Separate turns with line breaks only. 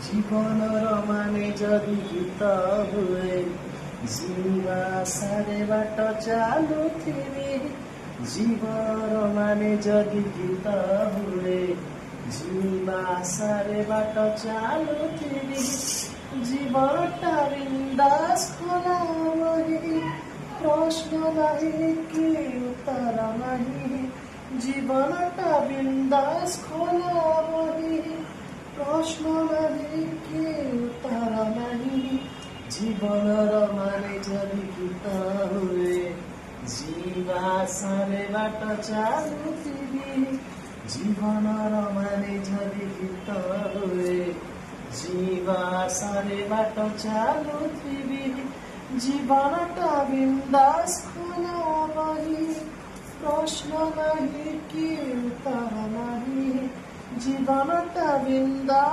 জীবনর মানে যদি গীত ହୁଏ ଯିବା ସାରେ ବାଟ ଚାଲୁଥିବି ଜୀବନର ମାନେ ଯଦି ଗୀତ ହୁଏ ଯିବା ସାରେ ବାଟ ଚାଲୁଥିବି ଜୀବନଟା ବିନ୍ଦାସ ଖୋଲା ବହି ପ୍ରଶ୍ନ ନାହିଁ କି ଉତ୍ତର ନାହିଁ ଜୀବନଟା ବିନ୍ଦାସ ଖୋଲା ବହି প্রশ্ন নাহি কি উত্তর নাহি জীবনর মানে যদি গীত হুয়ে ଯିବା ସାରେ ବାଟ ଚାଲୁଥିବି ଜୀବନର ମାନେ ଯଦି ଗୀତ ହୁଏ ଯିବା ସାରେ ବାଟ ଚାଲୁଥିବି ଜୀବନଟା ବିନ୍ଦାସ ଖୋଲା ବହି প্রশ্ন নাহি কি উত্তর নাহি জীবনটা বৃন্দা